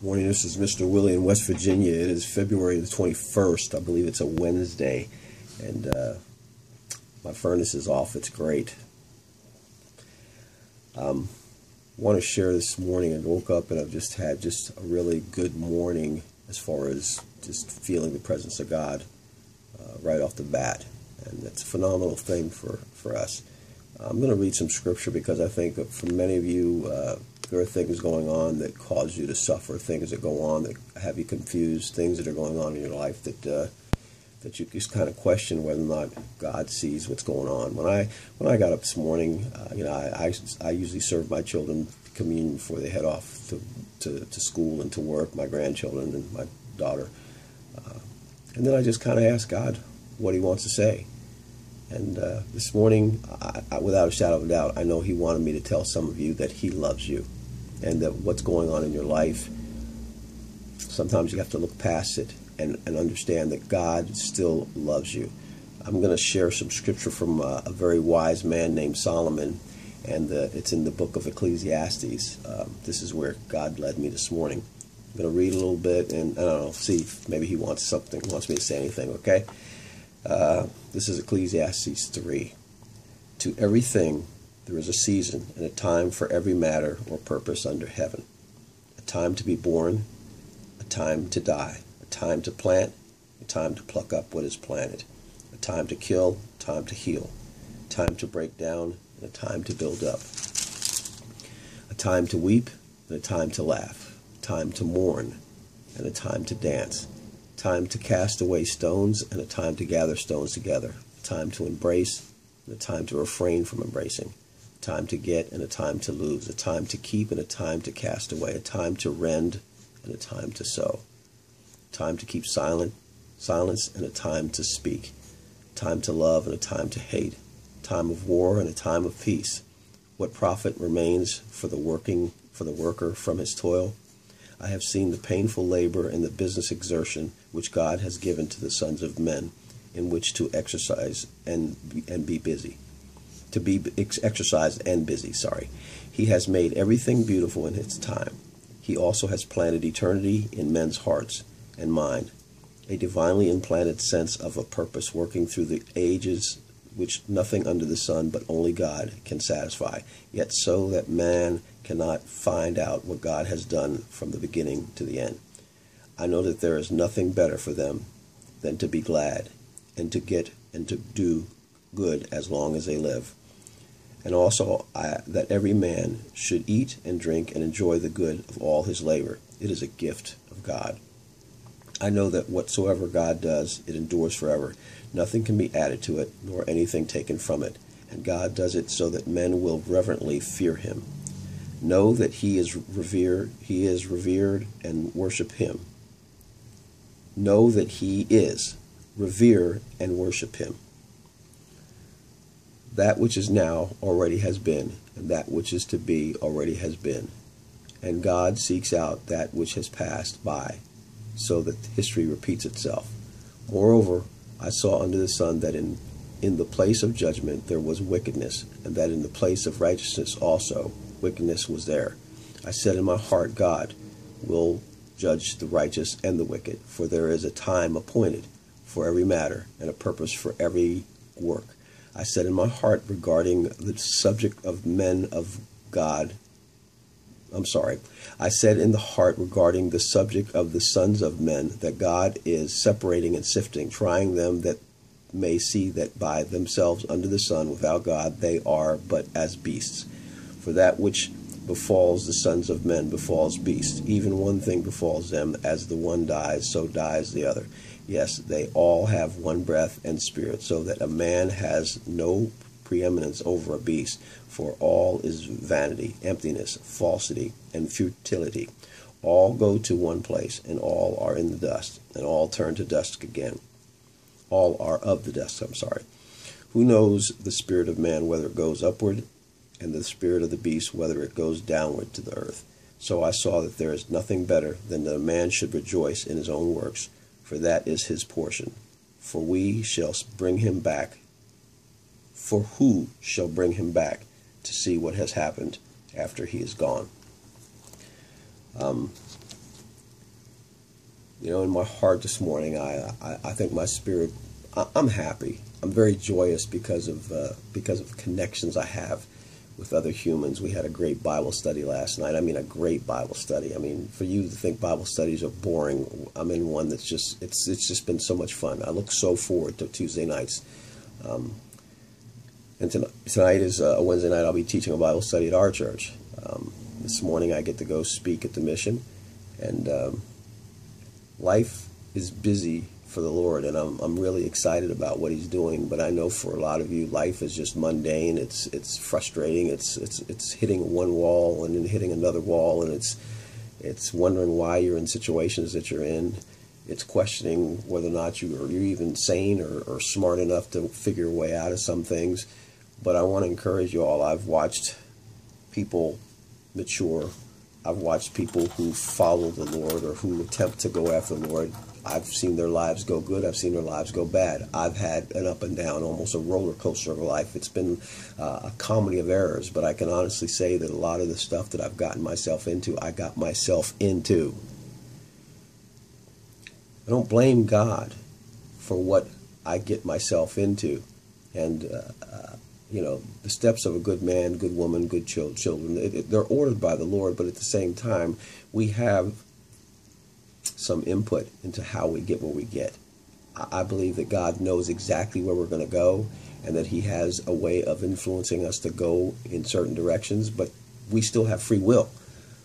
Morning, this is Mr. Willie in West Virginia. It is February the 21st. I believe it's a Wednesday, and my furnace is off. It's great. Want to share this morning. I woke up and I've just had a really good morning as far as just feeling the presence of God right off the bat, and it's a phenomenal thing for us. I'm going to read some scripture because I think that for many of you there are things going on that cause you to suffer, things that go on that have you confused, things that are going on in your life that you just kind of question whether or not God sees what's going on. When I got up this morning, I usually serve my children communion before they head off to school and to work, my grandchildren and my daughter, and then I just kind of ask God what He wants to say. And this morning, without a shadow of a doubt, I know He wanted me to tell some of you that He loves you, and that what's going on in your life, sometimes you have to look past it and understand that God still loves you. I'm going to share some scripture from a very wise man named Solomon, and it's in the book of Ecclesiastes. This is where God led me this morning. I'm going to read a little bit, and I don't know, see if maybe He wants me to say anything, okay? This is Ecclesiastes 3. To everything there is a season and a time for every matter or purpose under heaven. A time to be born, a time to die, a time to plant, a time to pluck up what is planted, a time to kill, a time to heal, a time to break down, and a time to build up, a time to weep and a time to laugh, a time to mourn and a time to dance, time to cast away stones and a time to gather stones together, a time to embrace and a time to refrain from embracing, a time to get and a time to lose, a time to keep and a time to cast away, a time to rend and a time to sow, a time to keep silence and a time to speak, a time to love and a time to hate, a time of war and a time of peace. What profit remains for the worker from his toil? I have seen the painful labor and the business exertion which God has given to the sons of men, in which to exercise and be busy. To be exercised and busy, He has made everything beautiful in its time. He also has planted eternity in men's hearts and mind, a divinely implanted sense of a purpose working through the ages which nothing under the sun but only God can satisfy, yet so that man cannot find out what God has done from the beginning to the end. I know that there is nothing better for them than to be glad and to get and to do good as long as they live. And also that every man should eat and drink and enjoy the good of all his labor. It is a gift of God. I know that whatsoever God does, it endures forever. Nothing can be added to it, nor anything taken from it. And God does it so that men will reverently fear Him. Know that He is revered and worship Him. Know that He is, revere and worship Him. That which is now already has been, and that which is to be already has been. And God seeks out that which has passed by, so that history repeats itself. Moreover, I saw under the sun that in the place of judgment there was wickedness, and that in the place of righteousness also wickedness was there. I said in my heart, God will judge the righteous and the wicked, for there is a time appointed for every matter and a purpose for every work. I said in my heart regarding the subject of men of God, I said in the heart regarding the subject of the sons of men that God is separating and sifting, trying them that may see that by themselves under the sun without God they are but as beasts. For that which befalls the sons of men befalls beasts. Even one thing befalls them, as the one dies, so dies the other. Yes, they all have one breath and spirit, so that a man has no preeminence over a beast, for all is vanity, emptiness, falsity, and futility. All go to one place, and all are in the dust, and all turn to dust again. All are of the dust, Who knows the spirit of man, whether it goes upward, and the spirit of the beast, whether it goes downward to the earth? So I saw that there is nothing better than that a man should rejoice in his own works, for that is his portion. For we shall bring him back. For who shall bring him back to see what has happened after he is gone? In my heart this morning, I think my spirit, I'm happy. I'm very joyous because of connections I have with other humans. We had a great Bible study last night. I mean, a great Bible study. I mean, for you to think Bible studies are boring, I'm in one that's just, it's just been so much fun. I look so forward to Tuesday nights. And tonight is a Wednesday night. I'll be teaching a Bible study at our church. This morning I get to go speak at the mission. And life is busy for the Lord, and I'm really excited about what He's doing. But I know for a lot of you, life is just mundane. It's frustrating. It's hitting one wall and then hitting another wall, and it's wondering why you're in situations that you're in. It's questioning whether or not you're even sane or smart enough to figure a way out of some things. But I want to encourage you all. I've watched people mature. I've watched people who follow the Lord or who attempt to go after the Lord. I've seen their lives go good. I've seen their lives go bad. I've had an up and down, almost a roller coaster of a life. It's been a comedy of errors, but I can honestly say that a lot of the stuff that I've gotten myself into, I got myself into. I don't blame God for what I get myself into. And the steps of a good man, good woman, good children, they're ordered by the Lord, but at the same time, we have some input into how we get where we get. I believe that God knows exactly where we're going to go, and that He has a way of influencing us to go in certain directions, but we still have free will,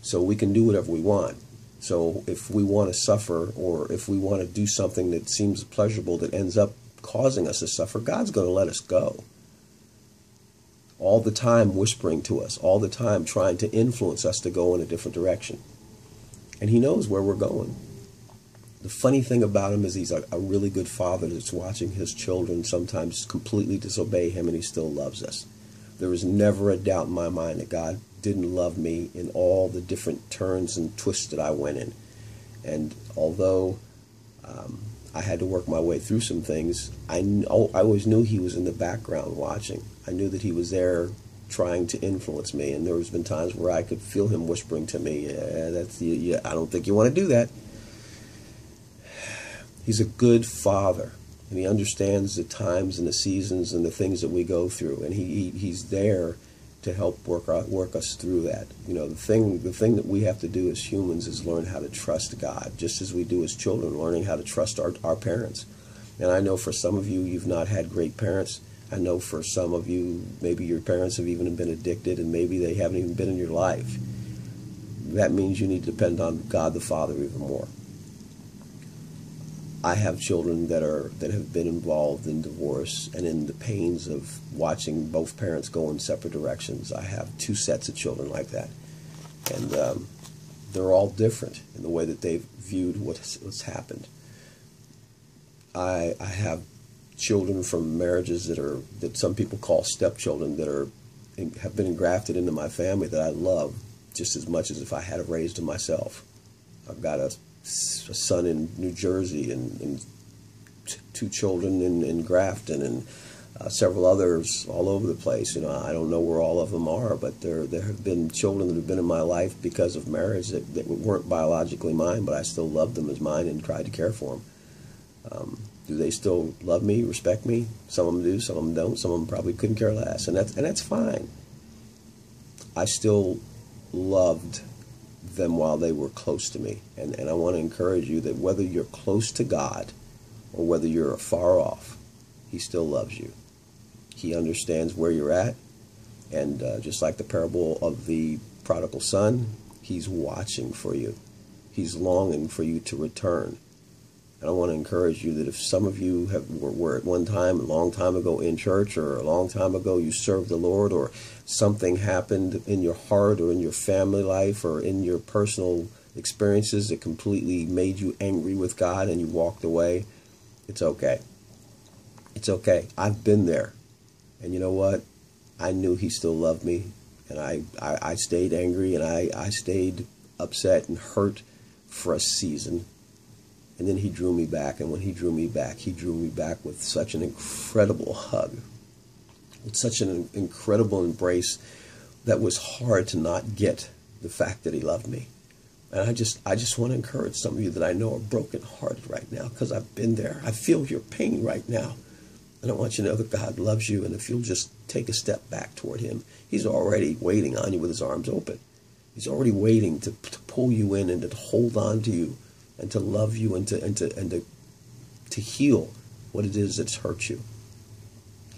so we can do whatever we want. So if we want to suffer, or if we want to do something that seems pleasurable that ends up causing us to suffer, God's going to let us go. All the time whispering to us, all the time trying to influence us to go in a different direction. And He knows where we're going. The funny thing about Him is He's a really good father that's watching His children sometimes completely disobey Him, and He still loves us. There was never a doubt in my mind that God didn't love me in all the different turns and twists that I went in. And although I had to work my way through some things, I always knew He was in the background watching. I knew that He was there trying to influence me, and there's been times where I could feel Him whispering to me, I don't think you want to do that. He's a good father, and He understands the times and the seasons and the things that we go through, and He's there to help work us through that. The thing that we have to do as humans is learn how to trust God, just as we do as children, learning how to trust our parents. And I know for some of you, you've not had great parents. I know for some of you, maybe your parents have even been addicted, and maybe they haven't even been in your life. That means you need to depend on God the Father even more. I have children that have been involved in divorce and in the pains of watching both parents go in separate directions. I have 2 sets of children like that, and they're all different in the way that they've viewed what's happened. I have children from marriages that some people call stepchildren that have been engrafted into my family that I love just as much as if I had raised them myself. I've got a son in New Jersey and 2 children in Grafton and several others all over the place. I don't know where all of them are, but there have been children that have been in my life because of marriage that weren't biologically mine, but I still loved them as mine and tried to care for them. Do they still love me, respect me? Some of them do, some of them don't. Some of them probably couldn't care less, and that's fine. I still loved them while they were close to me, and I want to encourage you that whether you're close to God or whether you're far off, He still loves you. He understands where you're at, and just like the parable of the prodigal son, He's watching for you. He's longing for you to return. And I want to encourage you that if some of you were at one time, a long time ago in church, or a long time ago you served the Lord, or something happened in your heart or in your family life or in your personal experiences that completely made you angry with God and you walked away, it's okay. It's okay. I've been there. And you know what? I knew He still loved me, and I stayed angry, and I stayed upset and hurt for a season. And then He drew me back, and when He drew me back with such an incredible hug, with such an incredible embrace that was hard to not get the fact that He loved me. And I just want to encourage some of you that I know are brokenhearted right now, because I've been there. I feel your pain right now. And I want you to know that God loves you, and if you'll just take a step back toward him, he's already waiting on you with his arms open. He's already waiting to pull you in and to hold on to you and to love you and to heal what it is that's hurt you.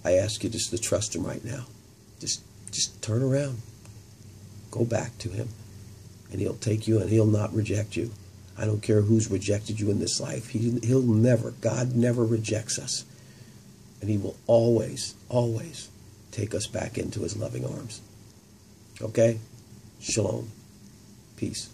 I ask you just to trust him right now. Just turn around. Go back to him. And he'll take you, and he'll not reject you. I don't care who's rejected you in this life. He'll never, God never rejects us. And he will always, always take us back into his loving arms. Okay? Shalom. Peace.